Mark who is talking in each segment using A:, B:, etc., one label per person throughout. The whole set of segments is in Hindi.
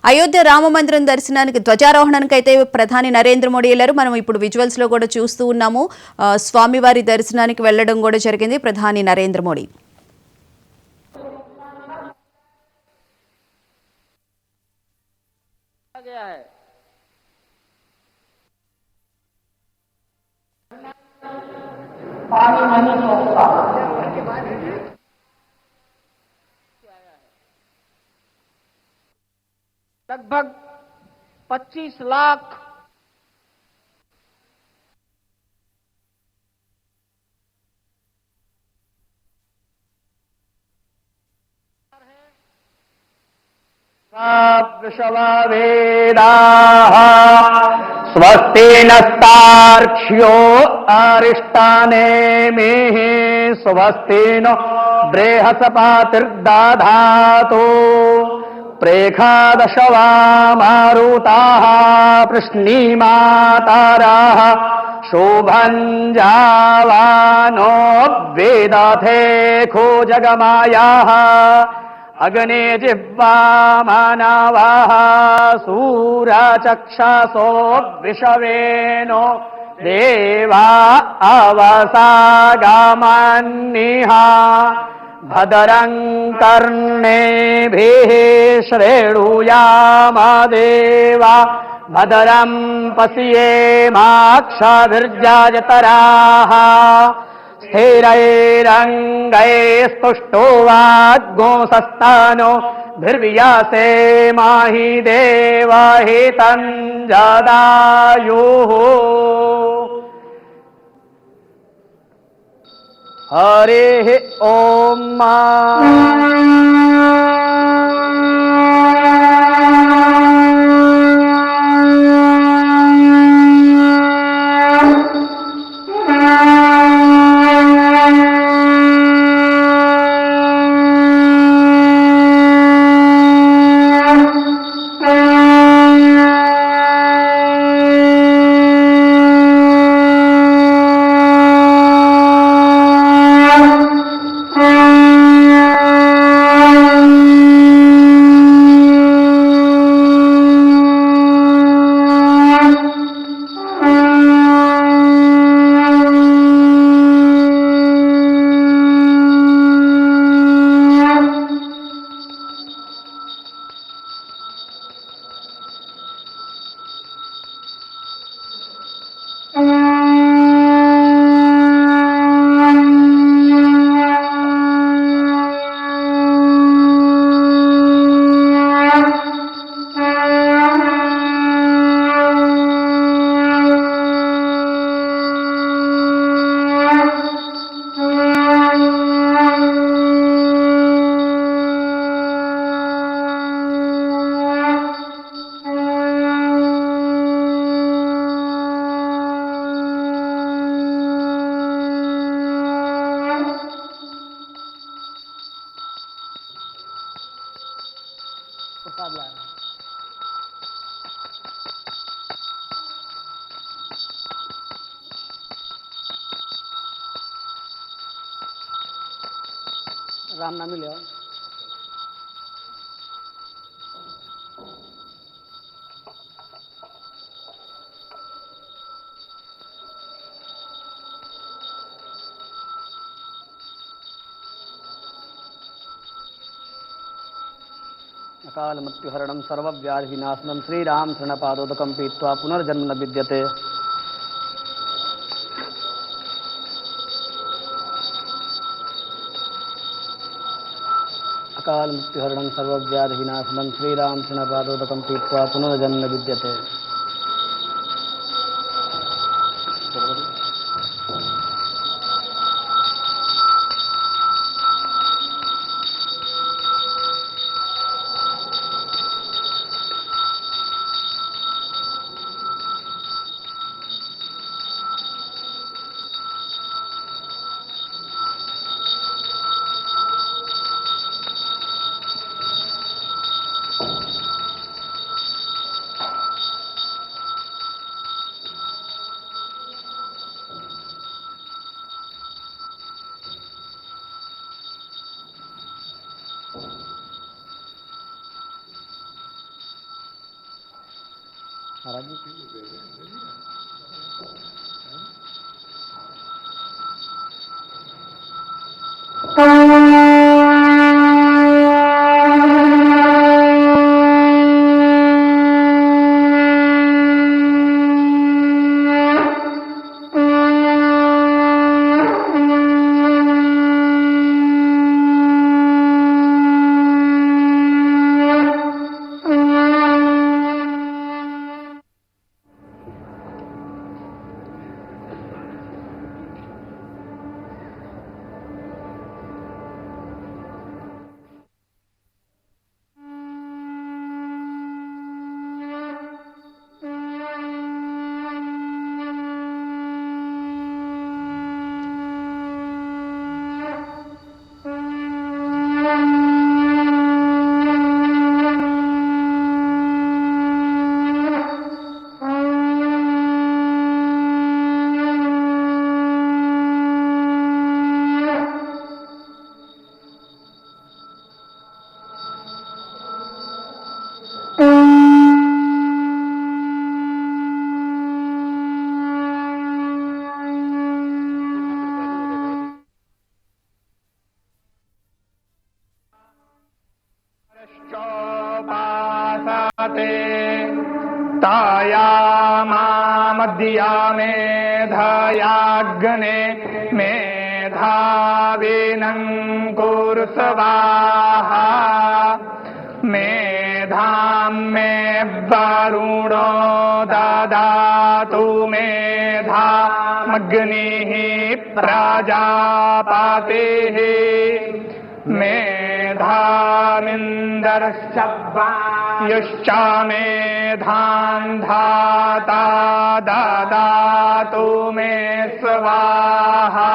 A: అయోధ్య రామ మందిరం దర్శనానికి ధ్వజారోహణానికి అయితే ప్రధాని నరేంద్ర మోడీ వెళ్ళారు. మనం ఇప్పుడు విజువల్స్ లో కూడా చూస్తూ ఉన్నాము. స్వామివారి దర్శనానికి వెళ్ళడం కూడా జరిగింది ప్రధాని నరేంద్ర మోడీ.
B: लगभग 25 लाख
C: वृषभवेदाः स्वस्ति नस्तार्क्ष्यो अरिष्टानेमिः स्वस्ति नो बृहस्पतिर्दधातु प्रेखादशवा मारुताः प्रश्नीमाताराः शोभञ्जावानो वेदथे खोजगमायाः अग्ने जिह्वा मानवाः सूरचक्षसो विषवेनो देवा अवसागामन्निः भद्रं कर्णेभिः श्रेणुयाम देवा भद्रं पश्येमाक्षभिर्जयतराः स्थिरैरङ्गैस्तुष्टो वाग्गोंसस्तानो भिर्व्यासे माहि देवहितं जदायुः हरिः ॐ राम नाम लिया अकाल मृत्युहरणं सर्वव्याधि विनाशनं श्रीराम शरणपादोदकं पीत्वा पुनर्जन्म न विद्यते। अकाल मृत्युहरणं सर्वव्याधि विनाशनं श्रीराम शरणपादोदकं पीत्वा पुनर्जन्म न विद्यते। महाराज जी
D: चोपासते तायामामद्या मेधयाग्ने मेधाविनं कुरु स्वाहा मेधां मे वरुणो ददातु मेधामग्निः प्रजापतिः मेधामिन्दर्शव्वायुश्च मेधां धाता ददातु मे स्वाहा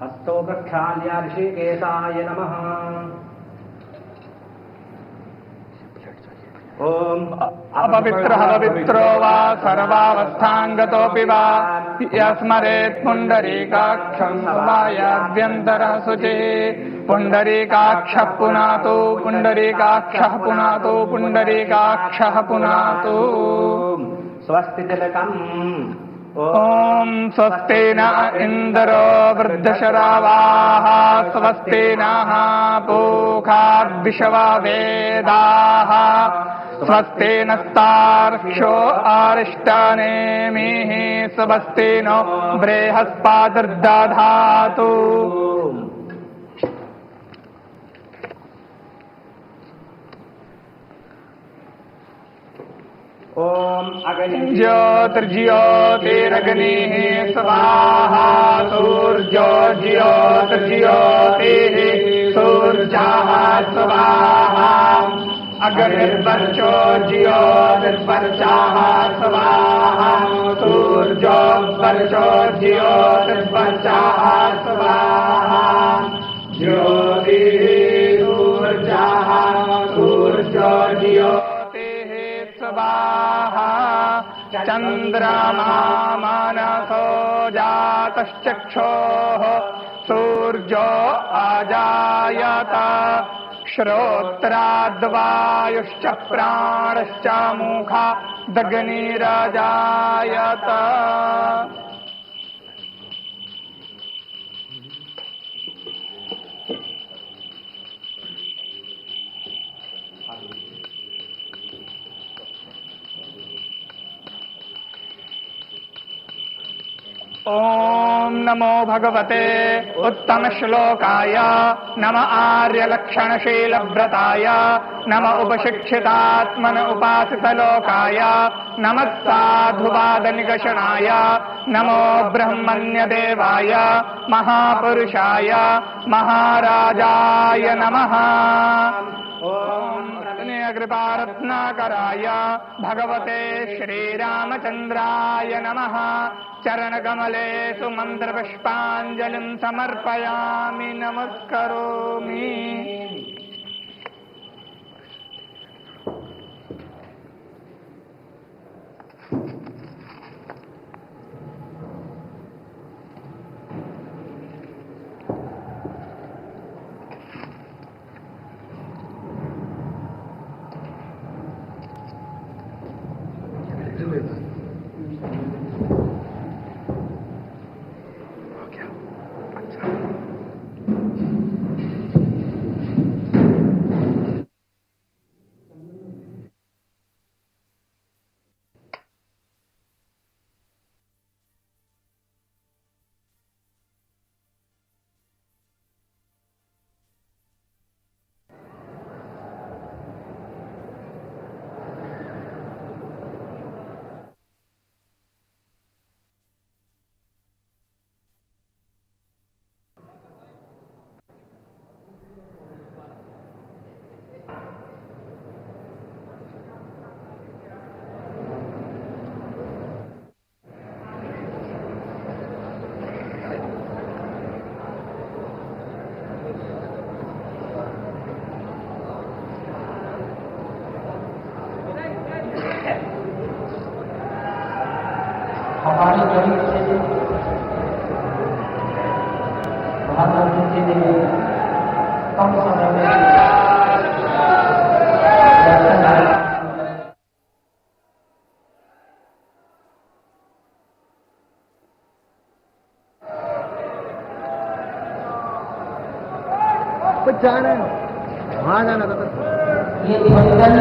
C: हस्तो प्रक्षाल्य ऋषिकेशाय नमः। ओम
D: अपवित्रः पवित्रो वा सर्वावस्थाङ्गतोऽपि वा यस्मरेत् पुण्डरीकाक्षं वायाभ्यन्तरः शुचिः पुण्डरीकाक्षः पुनातु पुण्डरीकाक्षः पुनातु पुण्डरीकाक्षः पुनातु
C: स्वस्ति तिलकम्।
D: ॐ स्वस्ति न इन्द्रो वृद्धशरावाः स्वस्ति नः पूषा विश्ववेदाः स्वस्ति नस्तार्क्ष्यो अरिष्टनेमिः स्वस्ति नो बृहस्पतिर्दधातु।
C: ओम
D: ज्योतिर्ज्योतिरग्निः स्वाहा सूर्यो ज्योतिर्ज्योतिः सूर्यः स्वाहा अग्निर्वर्चो ज्योतिर्वर्चः स्वाहा सूर्यो वर्चो ज्योतिर्वर्चः स्वाहा ज्योतिः सूर्यः सूर्यो ज्योतिः स्वाहा चन्द्रमा मनसो जातश्चक्षोः सूर्यो अजायत श्रोत्राद्वायुश्च प्राणश्च मुखादग्निरजायत। ॐ नमो भगवते उत्तमश्लोकाय नम आर्यलक्षणशीलव्रताय नम उपशिक्षितात्मन उपासितलोकाय नमः साधुवादनिकषणाय नमो ब्रह्मण्यदेवाय महापुरुषाय महाराजाय नमः। कृपारत्नाकराय भगवते श्रीरामचन्द्राय नमः। चरणकमलेषु मन्त्रपुष्पाञ्जलिं समर्पयामि नमस्करोमि।
B: हमारी गरीब से प्रधानमंत्री जी ने कम समय में दर्शन आए।
C: कुछ जाना है वहाँ जाना था
B: ये ध्वजदंड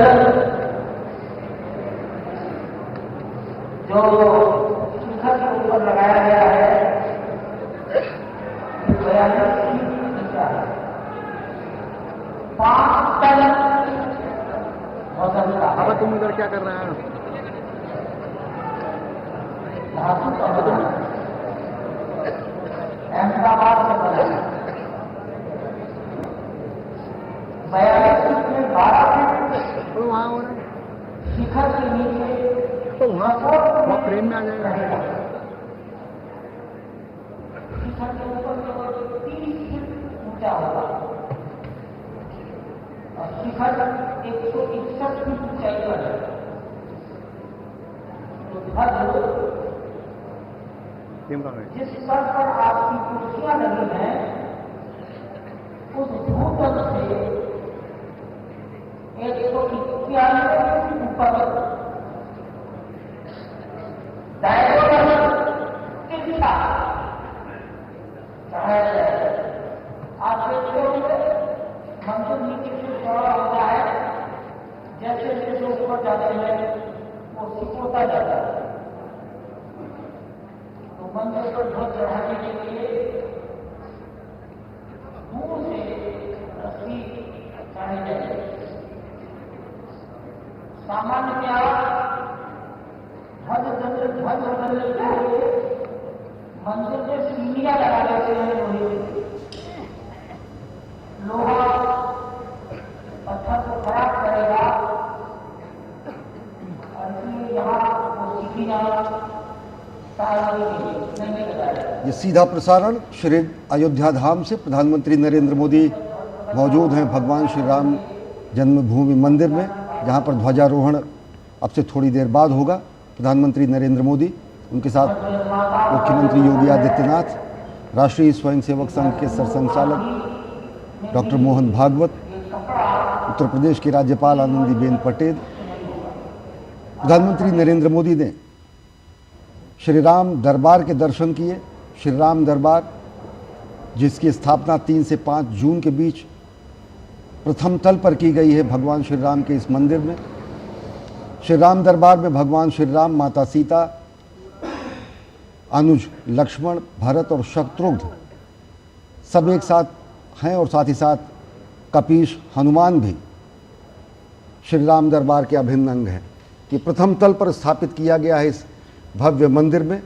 B: जो शिखर के ऊपर लगाया गया है 5 टन वजन का
C: अब तुम इधर क्या कर रहे हैं?
B: धातु का वजन अहमदाबाद से बना है। 42 फीट में 12 फीट
C: तो वहाँ हो रहा है
B: शिखर के नीचे
C: तो वहाँ फ्रेम में आ जाएगा।
B: शिखर के ऊपर केवल 30 फीट ऊंचा होगा और शिखर 161 फीट ऊंचाई पर है। तो ध्वज जिस स्तर पर आपकी कुर्सियां लगी हैं उस भूतल से 191 फीट ऊपर डायरेक्ट तिरछा चढ़ाया जाए। आप देखते होंगे मंदिर नीचे से चौड़ा होता है, जैसे जैसे ऊपर जाते हैं वो सिकोता जाता है। तो मंदिर पर ध्वज चढ़ाने के लिए दूर से रस्सी चढ़ाई जाएगी। सामान्य ध्वज बदलने के लिए मंदिर में सीढ़ियां लगा देते हैं लोहा पत्थर को खराब करेगा और इसलिए यहाँ वो सीढ़ियां नहीं लगाए।
E: ये सीधा प्रसारण श्री अयोध्या धाम से प्रधानमंत्री नरेंद्र मोदी मौजूद हैं भगवान श्री राम जन्मभूमि मंदिर में, जहां पर ध्वजारोहण अब से थोड़ी देर बाद होगा। प्रधानमंत्री नरेंद्र मोदी, उनके साथ मुख्यमंत्री योगी आदित्यनाथ, राष्ट्रीय स्वयंसेवक संघ के सरसंघचालक डॉक्टर मोहन भागवत, उत्तर प्रदेश की राज्यपाल आनंदीबेन पटेल। प्रधानमंत्री नरेंद्र मोदी ने श्री राम दरबार के दर्शन किए। श्री राम दरबार जिसकी स्थापना 3 से 5 जून के बीच प्रथम तल पर की गई है भगवान श्री राम के इस मंदिर में। श्री राम दरबार में भगवान श्री राम, माता सीता, अनुज लक्ष्मण, भरत और शत्रुघ्न सब एक साथ हैं और साथ ही साथ कपीश हनुमान भी श्री राम दरबार के अभिन्न अंग हैं कि प्रथम तल पर स्थापित किया गया है इस भव्य मंदिर में।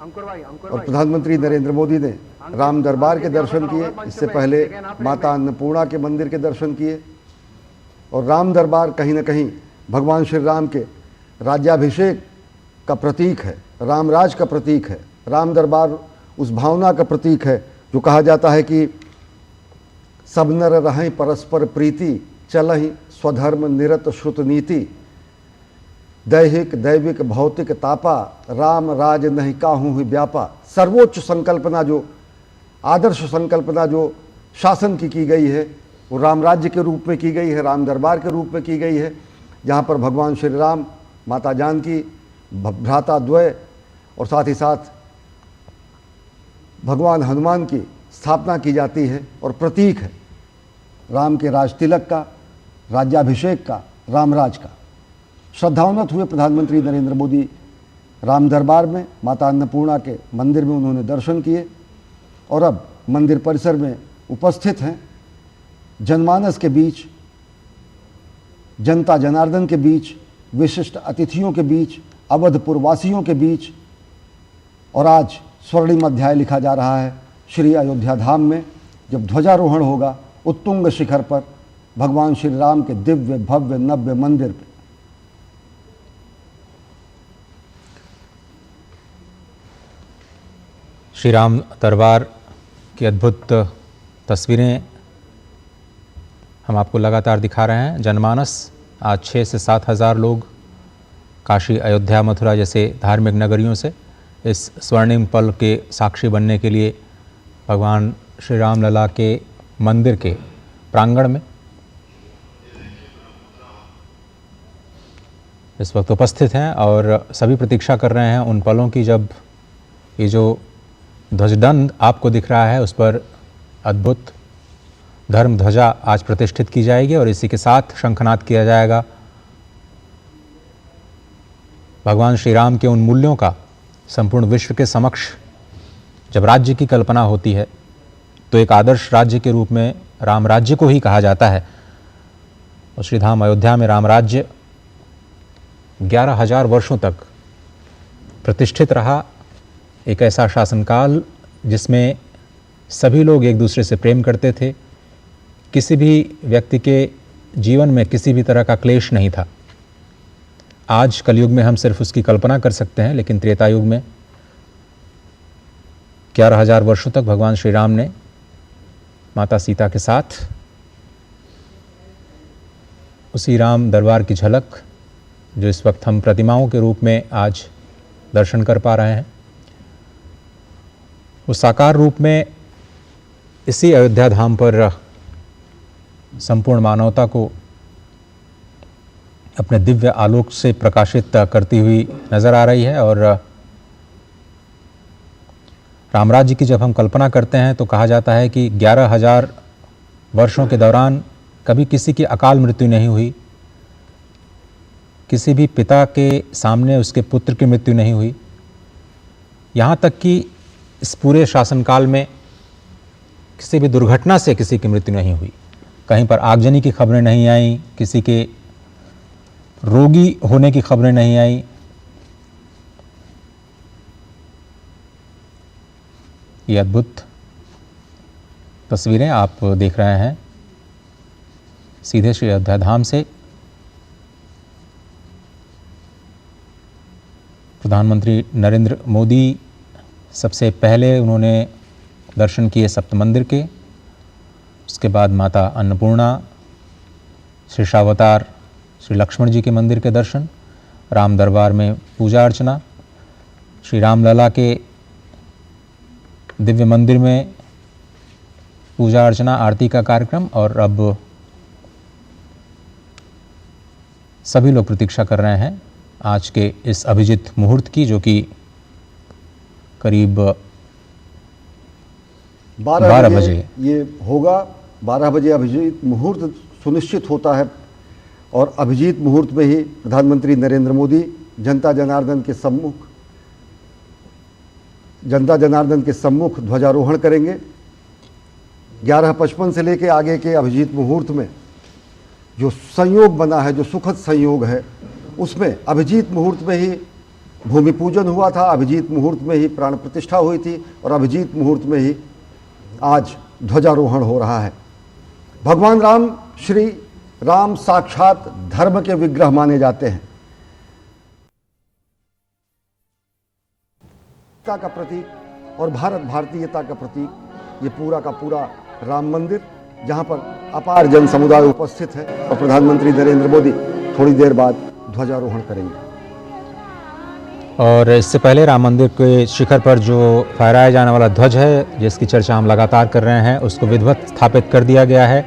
E: और प्रधानमंत्री नरेंद्र मोदी ने राम दरबार के दर्शन किए, इससे पहले माता अन्नपूर्णा के मंदिर के दर्शन किए। और राम दरबार कहीं न कहीं भगवान श्री राम के राज्याभिषेक का प्रतीक है, रामराज का प्रतीक है। राम दरबार उस भावना का प्रतीक है जो कहा जाता है कि सब नर रहें परस्पर प्रीति, चलहि स्वधर्म निरत श्रुत नीति, दैहिक दैविक भौतिक तापा, राम राज नहीं काहू ही व्यापा। सर्वोच्च संकल्पना जो आदर्श संकल्पना जो शासन की गई है वो राम राज्य के रूप में की गई है, राम दरबार के रूप में की गई है, जहाँ पर भगवान श्री राम, माता जानकी, भ्राता द्वय और साथ ही साथ भगवान हनुमान की स्थापना की जाती है और प्रतीक है राम के राज तिलक का, राज्याभिषेक का, रामराज का। श्रद्धान्वित हुए प्रधानमंत्री नरेंद्र मोदी राम दरबार में, माता अन्नपूर्णा के मंदिर में उन्होंने दर्शन किए और अब मंदिर परिसर में उपस्थित हैं। जनमानस के बीच, जनता जनार्दन के बीच, विशिष्ट अतिथियों के बीच, अवधपुर वासियों के बीच। और आज स्वर्णिम अध्याय लिखा जा रहा है श्री अयोध्या धाम में, जब ध्वजारोहण होगा उत्तुंग शिखर पर भगवान श्री राम के दिव्य भव्य नव्य मंदिर पर।
F: श्री राम दरबार की अद्भुत तस्वीरें हम आपको लगातार दिखा रहे हैं। जनमानस आज 6 से 7 हज़ार लोग काशी, अयोध्या, मथुरा जैसे धार्मिक नगरियों से इस स्वर्णिम पल के साक्षी बनने के लिए भगवान श्री राम लला के मंदिर के प्रांगण में इस वक्त उपस्थित हैं और सभी प्रतीक्षा कर रहे हैं उन पलों की जब ये जो ध्वजदंड आपको दिख रहा है उस पर अद्भुत धर्म ध्वजा आज प्रतिष्ठित की जाएगी और इसी के साथ शंखनाद किया जाएगा। भगवान श्री राम के उन मूल्यों का संपूर्ण विश्व के समक्ष जब राज्य की कल्पना होती है तो एक आदर्श राज्य के रूप में राम राज्य को ही कहा जाता है। और श्रीधाम अयोध्या में राम राज्य 11,000 वर्षों तक प्रतिष्ठित रहा। एक ऐसा शासनकाल जिसमें सभी लोग एक दूसरे से प्रेम करते थे, किसी भी व्यक्ति के जीवन में किसी भी तरह का क्लेश नहीं था। आज कलयुग में हम सिर्फ उसकी कल्पना कर सकते हैं, लेकिन त्रेता युग में 11,000 वर्षों तक भगवान श्री राम ने माता सीता के साथ उसी राम दरबार की झलक जो इस वक्त हम प्रतिमाओं के रूप में आज दर्शन कर पा रहे हैं, उस साकार रूप में इसी अयोध्या धाम पर संपूर्ण मानवता को अपने दिव्य आलोक से प्रकाशित करती हुई नज़र आ रही है। और रामराज्य की जब हम कल्पना करते हैं तो कहा जाता है कि 11,000 वर्षों के दौरान कभी किसी की अकाल मृत्यु नहीं हुई, किसी भी पिता के सामने उसके पुत्र की मृत्यु नहीं हुई। यहाँ तक कि इस पूरे शासनकाल में किसी भी दुर्घटना से किसी की मृत्यु नहीं हुई, कहीं पर आगजनी की खबरें नहीं आई, किसी के रोगी होने की खबरें नहीं आई। ये अद्भुत तस्वीरें आप देख रहे हैं सीधे श्री अयोध्या धाम से। प्रधानमंत्री नरेंद्र मोदी सबसे पहले उन्होंने दर्शन किए सप्त मंदिर के, उसके बाद माता अन्नपूर्णा, श्री शावतार श्री लक्ष्मण जी के मंदिर के दर्शन, राम दरबार में पूजा अर्चना, श्री राम लला के दिव्य मंदिर में पूजा अर्चना आरती का कार्यक्रम। और अब सभी लोग प्रतीक्षा कर रहे हैं आज के इस अभिजीत मुहूर्त की, जो कि करीब 12 बजे
E: ये होगा। 12 बजे अभिजीत मुहूर्त सुनिश्चित होता है और अभिजीत मुहूर्त में ही प्रधानमंत्री नरेंद्र मोदी जनता जनार्दन के सम्मुख जनता जनार्दन के सम्मुख ध्वजारोहण करेंगे। 11:55 से लेकर आगे के अभिजीत मुहूर्त में जो संयोग बना है, जो सुखद संयोग है, उसमें अभिजीत मुहूर्त में ही भूमि पूजन हुआ था, अभिजीत मुहूर्त में ही प्राण प्रतिष्ठा हुई थी और अभिजीत मुहूर्त में ही आज ध्वजारोहण हो रहा है। भगवान राम, श्री राम साक्षात धर्म के विग्रह माने जाते हैं। का प्रतीक और भारत भारतीयता का प्रतीक ये पूरा का पूरा राम मंदिर, जहां पर अपार जन समुदाय उपस्थित है और प्रधानमंत्री नरेंद्र मोदी थोड़ी देर बाद ध्वजारोहण करेंगे।
F: और इससे पहले राम मंदिर के शिखर पर जो फहराया जाने वाला ध्वज है, जिसकी चर्चा हम लगातार कर रहे हैं, उसको विधिवत स्थापित कर दिया गया है।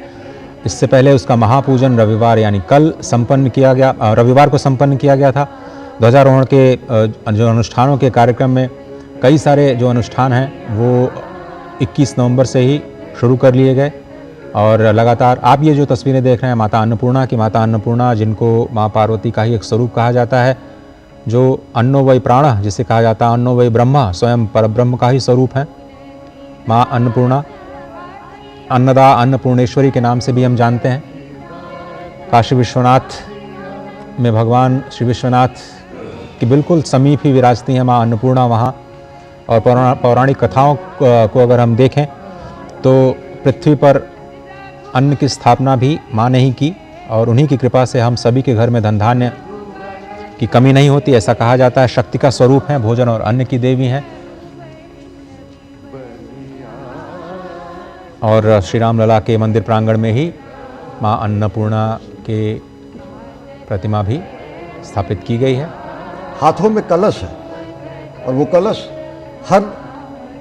F: इससे पहले उसका महापूजन रविवार यानी कल संपन्न किया गया, रविवार को संपन्न किया गया था। ध्वजारोहण के जो अनुष्ठानों के कार्यक्रम में कई सारे जो अनुष्ठान हैं वो 21 नवंबर से ही शुरू कर लिए गए और लगातार आप ये जो तस्वीरें देख रहे हैं माता अन्नपूर्णा की, माता अन्नपूर्णा जिनको माँ पार्वती का ही एक स्वरूप कहा जाता है, जो अन्नो वै प्राण जिसे कहा जाता है, अन्नो वै ब्रह्मा, स्वयं परब्रह्म का ही स्वरूप है माँ अन्नपूर्णा। अन्नदा, अन्नपूर्णेश्वरी के नाम से भी हम जानते हैं। काशी विश्वनाथ में भगवान श्री विश्वनाथ की बिल्कुल समीप ही विराजती है माँ अन्नपूर्णा वहाँ। और पौराणिक कथाओं को अगर हम देखें तो पृथ्वी पर अन्न की स्थापना भी माँ ने ही की और उन्हीं की कृपा से हम सभी के घर में धन धान्य की कमी नहीं होती, ऐसा कहा जाता है। शक्ति का स्वरूप है, भोजन और अन्न की देवी हैं। और श्री राम लला के मंदिर प्रांगण में ही माँ अन्नपूर्णा के प्रतिमा भी स्थापित की गई है।
E: हाथों में कलश है और वो कलश हर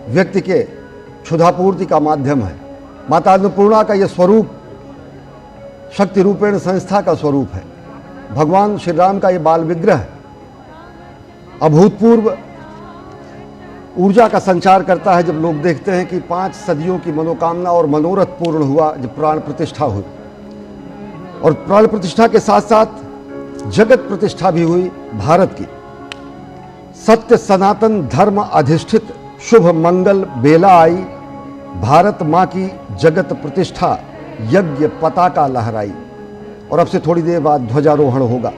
E: व्यक्ति के क्षुधापूर्ति का माध्यम है। माता अन्नपूर्णा का ये स्वरूप शक्ति रूपेण संस्था का स्वरूप है। भगवान श्री राम का ये बाल विग्रह अभूतपूर्व ऊर्जा का संचार करता है। जब लोग देखते हैं कि 5 सदियों की मनोकामना और मनोरथ पूर्ण हुआ, जब प्राण प्रतिष्ठा हुई और प्राण प्रतिष्ठा के साथ साथ जगत प्रतिष्ठा भी हुई भारत की। सत्य सनातन धर्म अधिष्ठित शुभ मंगल बेला आई, भारत माँ की जगत प्रतिष्ठा यज्ञ पताका लहराई। और अब से थोड़ी देर बाद ध्वजारोहण होगा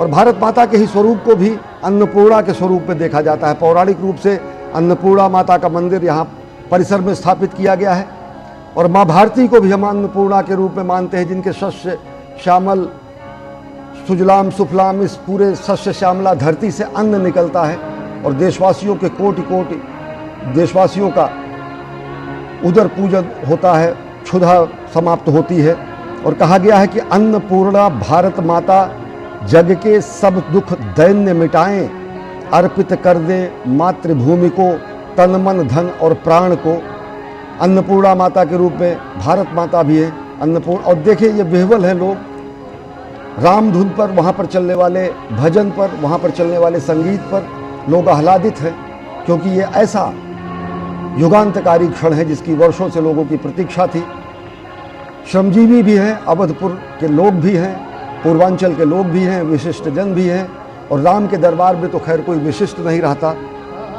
E: और भारत माता के ही स्वरूप को भी अन्नपूर्णा के स्वरूप में देखा जाता है। पौराणिक रूप से अन्नपूर्णा माता का मंदिर यहाँ परिसर में स्थापित किया गया है और माँ भारती को भी हम अन्नपूर्णा के रूप में मानते हैं, जिनके शस्य श्यामल सुजलाम सुफलाम इस पूरे सस्य श्यामला धरती से अन्न निकलता है और देशवासियों के कोटि कोटि देशवासियों का उदर पूजन होता है, क्षुधा समाप्त होती है। और कहा गया है कि अन्नपूर्णा भारत माता जग के सब दुख दैन्य मिटाएं, अर्पित कर दे मातृभूमि को तन मन धन और प्राण को। अन्नपूर्णा माता के रूप में भारत माता भी है अन्नपूर्ण। और देखिए ये विह्वल है लोग राम धुन पर, वहाँ पर चलने वाले भजन पर, वहाँ पर चलने वाले संगीत पर लोग आह्लादित हैं, क्योंकि ये ऐसा युगांतकारी क्षण है जिसकी वर्षों से लोगों की प्रतीक्षा थी। श्रमजीवी भी हैं, अवधपुर के लोग भी हैं, पूर्वांचल के लोग भी हैं, विशिष्ट जन भी हैं। और राम के दरबार में तो खैर कोई विशिष्ट नहीं रहता।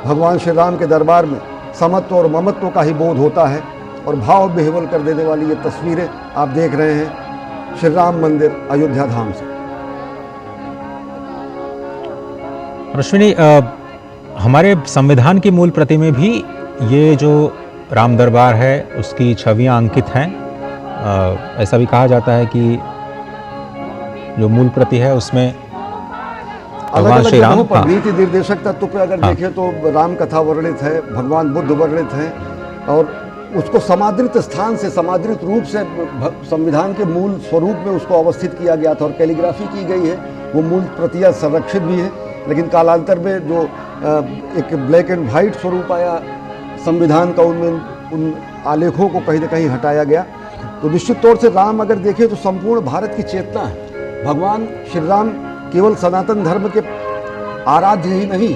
E: भगवान श्री राम के दरबार में समत्व और ममत्व का ही बोध होता है। और भाव विह्वल कर देने वाली ये तस्वीरें आप देख रहे हैं श्री राम मंदिर अयोध्या धाम से।
F: अश्विनी, हमारे संविधान की मूल प्रति में भी ये जो राम दरबार है उसकी छवियां अंकित हैं। ऐसा भी कहा जाता है कि जो मूल प्रति है उसमें भगवान श्री राम
E: पर नीति निर्देशक तत्व पे अगर देखें तो राम कथा वर्णित है, भगवान बुद्ध वर्णित हैं और उसको समादृत स्थान से, समादृत रूप से संविधान के मूल स्वरूप में उसको अवस्थित किया गया था और कैलीग्राफी की गई है। वो मूल प्रतियां संरक्षित भी है, लेकिन कालांतर में जो एक ब्लैक एंड वाइट स्वरूप आया संविधान का, उनमें उन आलेखों को कहीं न कहीं हटाया गया। तो निश्चित तौर से राम अगर देखें तो संपूर्ण भारत की चेतना है। भगवान श्री राम केवल सनातन धर्म के आराध्य ही नहीं,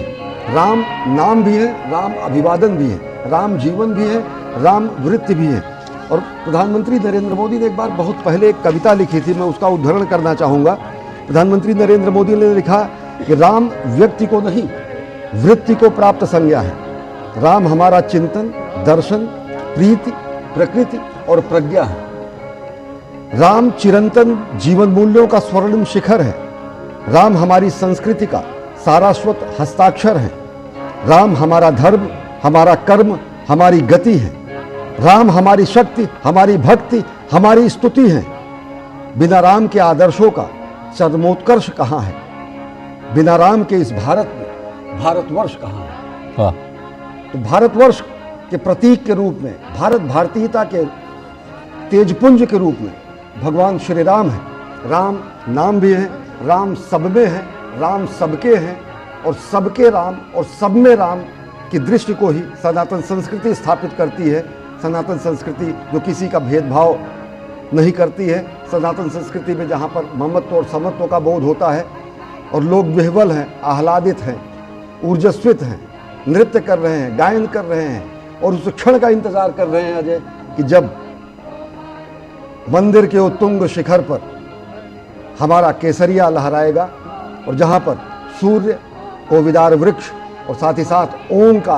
E: राम नाम भी है, राम अभिवादन भी है, राम जीवन भी है, राम वृत्ति भी है। और प्रधानमंत्री नरेंद्र मोदी ने एक बार बहुत पहले एक कविता लिखी थी, मैं उसका उद्धरण करना चाहूँगा। प्रधानमंत्री नरेंद्र मोदी ने लिखा कि राम व्यक्ति को नहीं वृत्ति को प्राप्त संज्ञा है। राम हमारा चिंतन, दर्शन, प्रीति, प्रकृति और प्रज्ञा है। राम चिरंतन जीवन मूल्यों का स्वर्णिम शिखर है। राम हमारी संस्कृति का सारस्वत हस्ताक्षर है। राम हमारा धर्म, हमारा कर्म, हमारी गति है। राम हमारी शक्ति, हमारी भक्ति, हमारी स्तुति है। बिना राम के आदर्शों का चरमोत्कर्ष कहाँ है? बिना राम के इस भारत में भारतवर्ष कहाँ है?
F: वाह।
E: तो भारतवर्ष के प्रतीक के रूप में, भारत भारतीयता के तेजपुंज के रूप में भगवान श्री राम है। राम नाम भी है, राम सब में है, राम सबके हैं, और सबके राम और सब में राम की दृष्टि को ही सनातन संस्कृति स्थापित करती है। सनातन संस्कृति जो किसी का भेदभाव नहीं करती है, सनातन संस्कृति में जहाँ पर ममत्व और समत्व का बोध होता है और लोग विह्वल हैं, आह्लादित हैं, ऊर्जस्वित हैं, नृत्य कर रहे हैं, गायन कर रहे हैं और उस क्षण का इंतजार कर रहे हैं अजय कि जब मंदिर के उत्तुंग शिखर पर हमारा केसरिया लहराएगा और जहाँ पर सूर्य, कोविदार वृक्ष और साथ ही साथ ओम का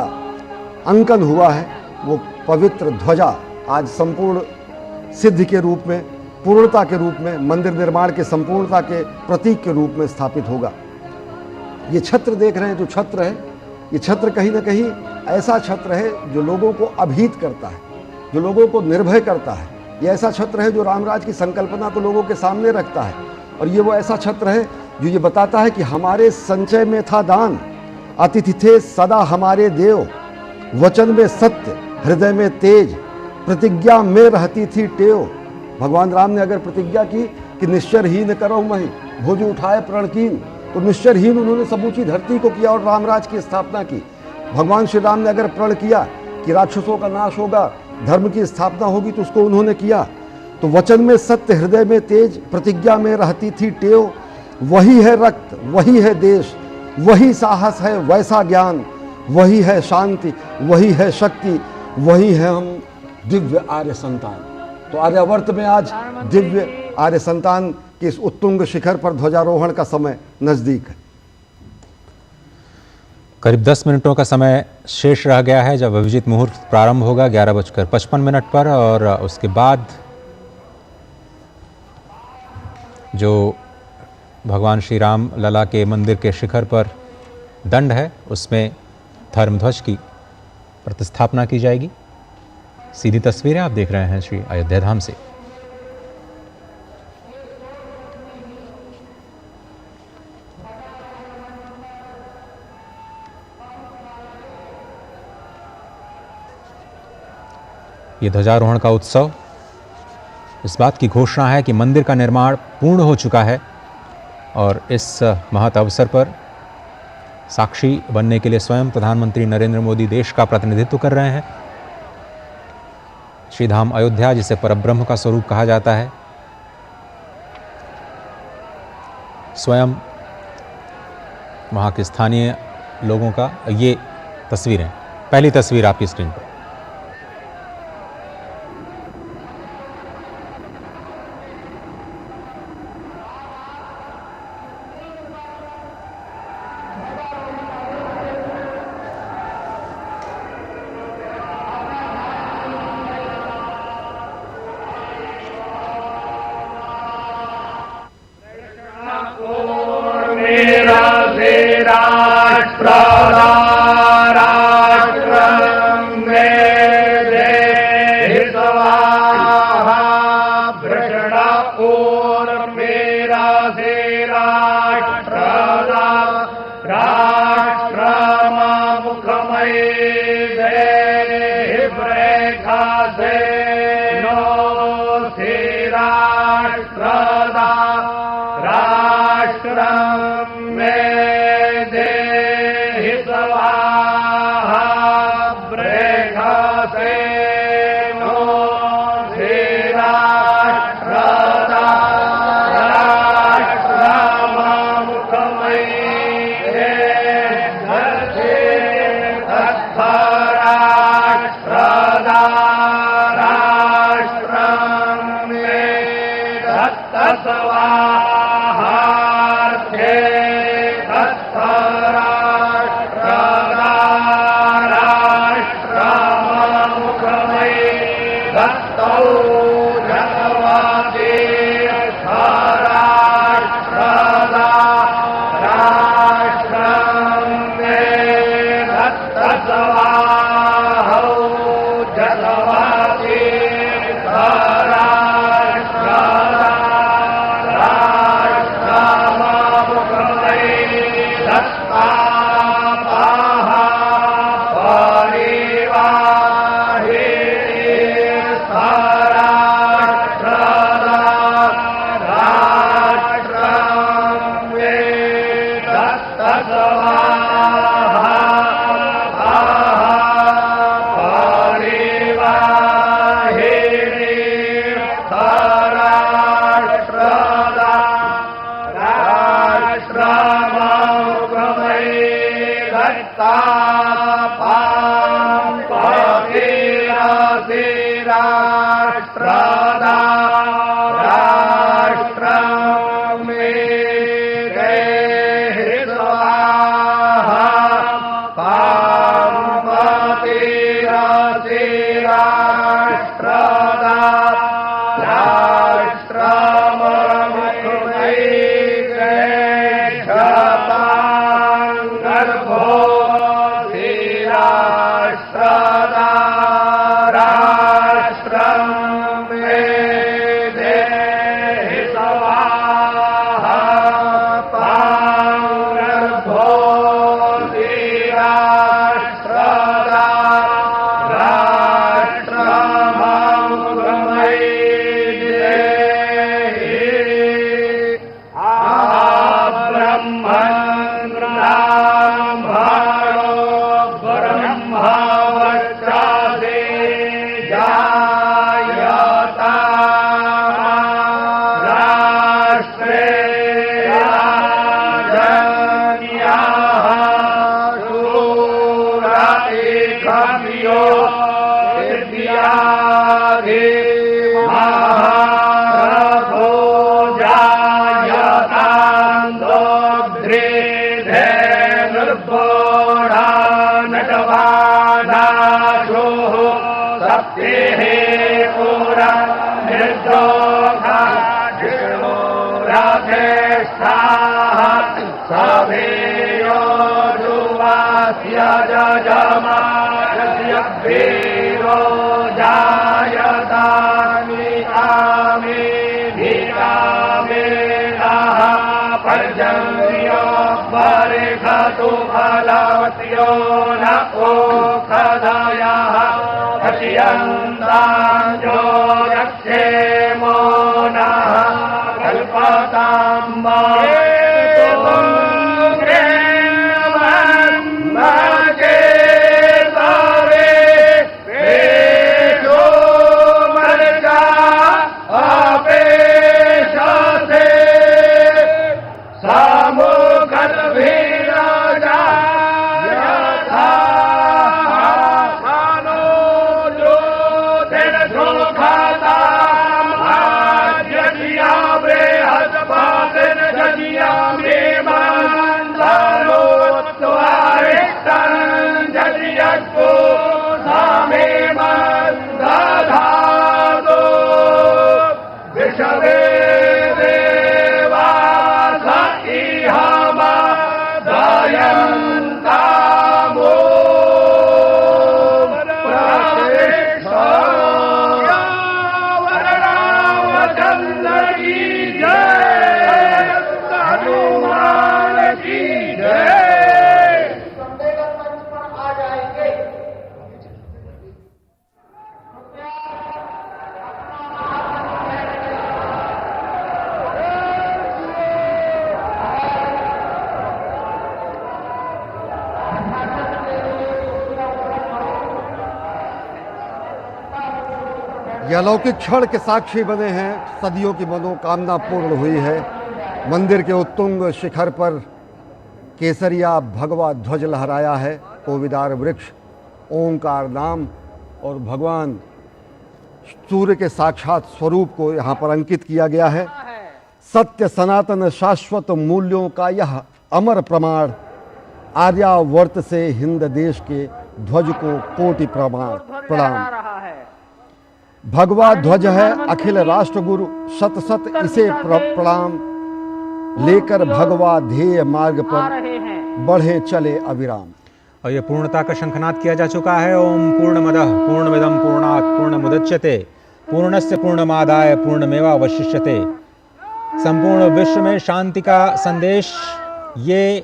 E: अंकन हुआ है, वो पवित्र ध्वजा आज संपूर्ण सिद्धि के रूप में, पूर्णता के रूप में, मंदिर निर्माण के संपूर्णता के प्रतीक के रूप में स्थापित होगा। ये छत्र देख रहे हैं, जो छत्र है, ये छत्र कहीं ना कहीं ऐसा छत्र है जो लोगों को अभीत करता है, जो लोगों को निर्भय करता है। ये ऐसा छत्र है जो रामराज की संकल्पना को लोगों के सामने रखता है। और ये वो ऐसा छत्र है जो ये बताता है कि हमारे संचय में था दान, अतिथि थे सदा हमारे देव, वचन में सत्य, हृदय में तेज, प्रतिज्ञा में रहती थी टेव। भगवान राम ने अगर प्रतिज्ञा की कि निश्चरहीन करो मही, भुज उठाए प्रणकीन, तो निश्चरहीन उन्होंने समूची धरती को किया और रामराज की स्थापना की। भगवान श्री राम ने अगर प्रण किया कि राक्षसों का नाश होगा, धर्म की स्थापना होगी, तो उसको उन्होंने किया। तो वचन में सत्य, हृदय में तेज, प्रतिज्ञा में रहती थी टेव। वही है रक्त, वही है देश, वही साहस है, वैसा ज्ञान, वही है शांति, वही है शक्ति, वही है हम दिव्य आर्य संतान। तो आर्यावर्त में आज दिव्य आर्य संतान के इस उत्तुंग शिखर पर ध्वजारोहण का समय नजदीक है।
F: करीब 10 मिनटों का समय शेष रह गया है जब अभिजीत मुहूर्त प्रारंभ होगा 11:55 पर, और उसके बाद जो भगवान श्री राम लला के मंदिर के शिखर पर दंड है, उसमें धर्मध्वज की प्रतिस्थापना की जाएगी। सीधी तस्वीरें आप देख रहे हैं श्री अयोध्या धाम से। ये ध्वजारोहण का उत्सव इस बात की घोषणा है कि मंदिर का निर्माण पूर्ण हो चुका है और इस महत अवसर पर साक्षी बनने के लिए स्वयं प्रधानमंत्री नरेंद्र मोदी देश का प्रतिनिधित्व कर रहे हैं। श्री धाम अयोध्या, जिसे परब्रह्म का स्वरूप कहा जाता है, स्वयं वहाँ के स्थानीय लोगों का ये तस्वीरें, पहली तस्वीर आपकी स्क्रीन पर।
D: राष्ट्रदा
E: ये अलौकिक क्षण के साक्षी बने हैं। सदियों की मनोकामना पूर्ण हुई है। मंदिर के उत्तुंग शिखर पर केसरिया भगवा ध्वज लहराया है। कोविदार वृक्ष, ओंकार नाम और भगवान सूर्य के साक्षात स्वरूप को यहाँ पर अंकित किया गया है। सत्य सनातन शाश्वत मूल्यों का यह अमर प्रमाण, आर्यावर्त से हिंद देश के ध्वज को कोटि प्रणाम। भगवा ध्वज है अखिल राष्ट्र गुरु, शत शत इसे प्रणाम। लेकर भगवा ध्येय मार्ग पर बढ़े चले अविराम।
F: और ये पूर्णता का शंखनाद किया जा चुका है। ओम पूर्णमदः पूर्णमिदं पूर्णात् पूर्णमुदच्यते पूर्णस्य पूर्णमादाय पूर्णमेवावशिष्यते। संपूर्ण विश्व में शांति का संदेश, ये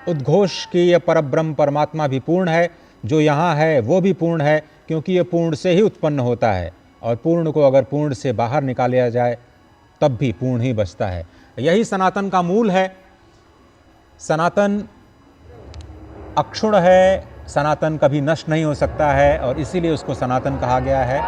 F: उद्घोष कि ये परब्रह्म परमात्मा भी पूर्ण है, जो यहाँ है वो भी पूर्ण है, क्योंकि ये पूर्ण से ही उत्पन्न होता है और पूर्ण को अगर पूर्ण से बाहर निकाला जाए तब भी पूर्ण ही बचता है। यही सनातन का मूल है। सनातन अक्षुण्ण है, सनातन कभी नष्ट नहीं हो सकता है और इसीलिए उसको सनातन कहा गया है।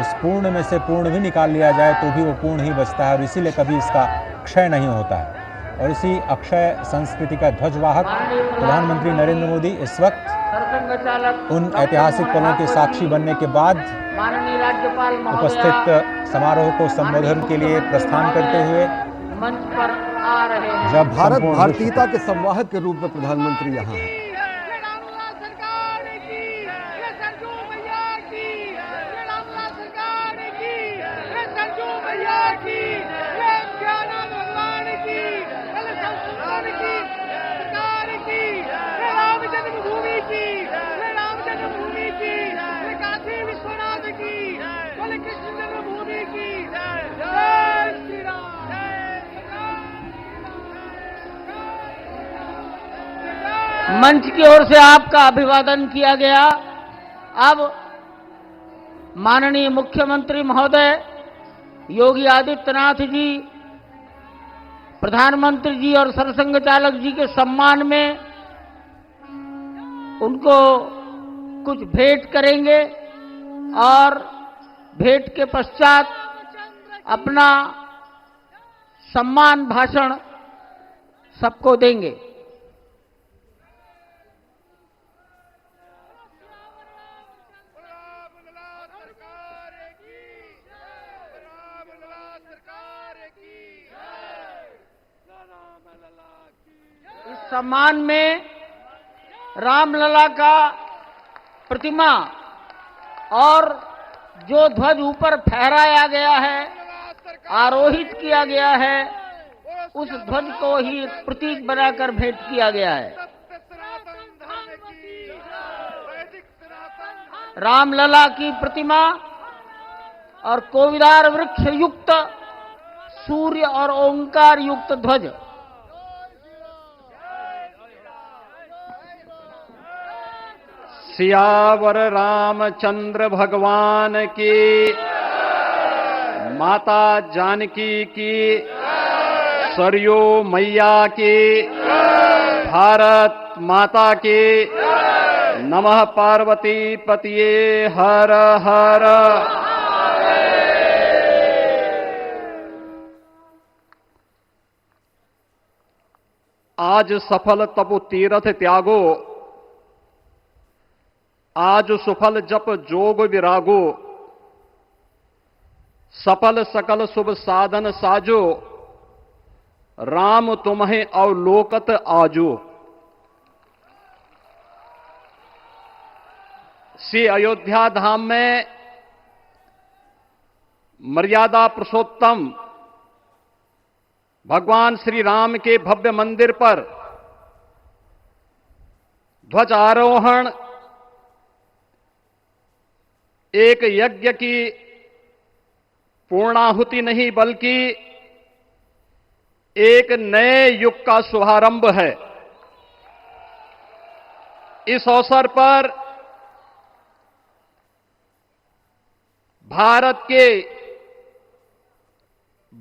F: उस पूर्ण में से पूर्ण भी निकाल लिया जाए तो भी वो पूर्ण ही बचता है और इसीलिए कभी इसका क्षय नहीं होता है। और इसी अक्षय संस्कृति का ध्वजवाहक प्रधानमंत्री नरेंद्र मोदी इस वक्त उन ऐतिहासिक पलों के साक्षी बनने के बाद
B: माननीय राज्यपाल
F: उपस्थित समारोह को संबोधन के लिए प्रस्थान करते हुए
B: मंच पर आ रहे हैं।
F: जब
E: भारत
F: संपूर्ण
E: भारतीयता के संवाहक के रूप में प्रधानमंत्री यहाँ हैं।
B: मंच की ओर से आपका अभिवादन किया गया। अब माननीय मुख्यमंत्री महोदय योगी आदित्यनाथ जी, प्रधानमंत्री जी और सरसंघ चालक जी के सम्मान में उनको कुछ भेंट करेंगे और भेंट के पश्चात अपना सम्मान भाषण सबको देंगे। इस सम्मान में रामलला का प्रतिमा और जो ध्वज ऊपर फहराया गया है, आरोहित किया गया है, उस ध्वज को ही प्रतीक बनाकर भेंट किया गया है। रामलला की प्रतिमा और कोविदार वृक्ष युक्त सूर्य और ओंकार युक्त ध्वज।
G: सियावर रामचंद्र भगवान की, माता जानकी की, सरयू मैया की, भारत माता की, नमः पार्वती पतिये हर हर। आज सफल तपु तीरथ त्यागो, आज सुफल जप जोग विरागो, सफल सकल शुभ साधन साजो, राम तुम्हें अवलोकत आजो। श्री अयोध्या धाम में मर्यादा पुरुषोत्तम भगवान श्री राम के भव्य मंदिर पर ध्वजारोहण एक यज्ञ की पूर्णाहुति नहीं बल्कि एक नए युग का शुभारंभ है। इस अवसर पर भारत के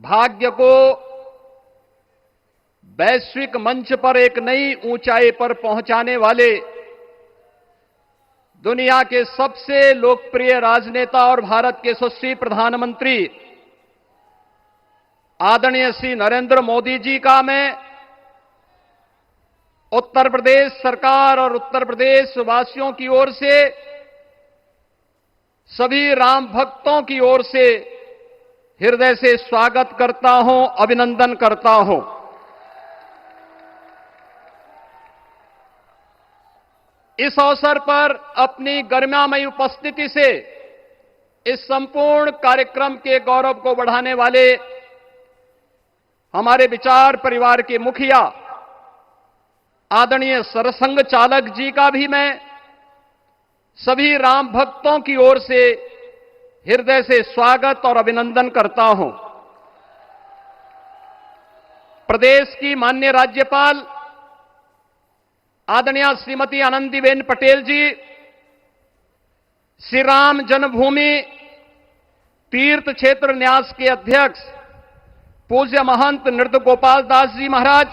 G: भाग्य को वैश्विक मंच पर एक नई ऊंचाई पर पहुंचाने वाले दुनिया के सबसे लोकप्रिय राजनेता और भारत के यशस्वी प्रधानमंत्री आदरणीय श्री नरेंद्र मोदी जी का मैं उत्तर प्रदेश सरकार और उत्तर प्रदेश वासियों की ओर से, सभी राम भक्तों की ओर से हृदय से स्वागत करता हूं, अभिनंदन करता हूं। इस अवसर पर अपनी गरिमामयी उपस्थिति से इस संपूर्ण कार्यक्रम के गौरव को बढ़ाने वाले हमारे विचार परिवार के मुखिया आदरणीय सरसंघ चालक जी का भी मैं सभी राम भक्तों की ओर से हृदय से स्वागत और अभिनंदन करता हूं। प्रदेश की माननीय राज्यपाल आदरणीय श्रीमती आनंदीबेन पटेल जी, श्री राम जन्मभूमि तीर्थ क्षेत्र न्यास के अध्यक्ष पूज्य महंत नृत्य गोपाल दास जी महाराज,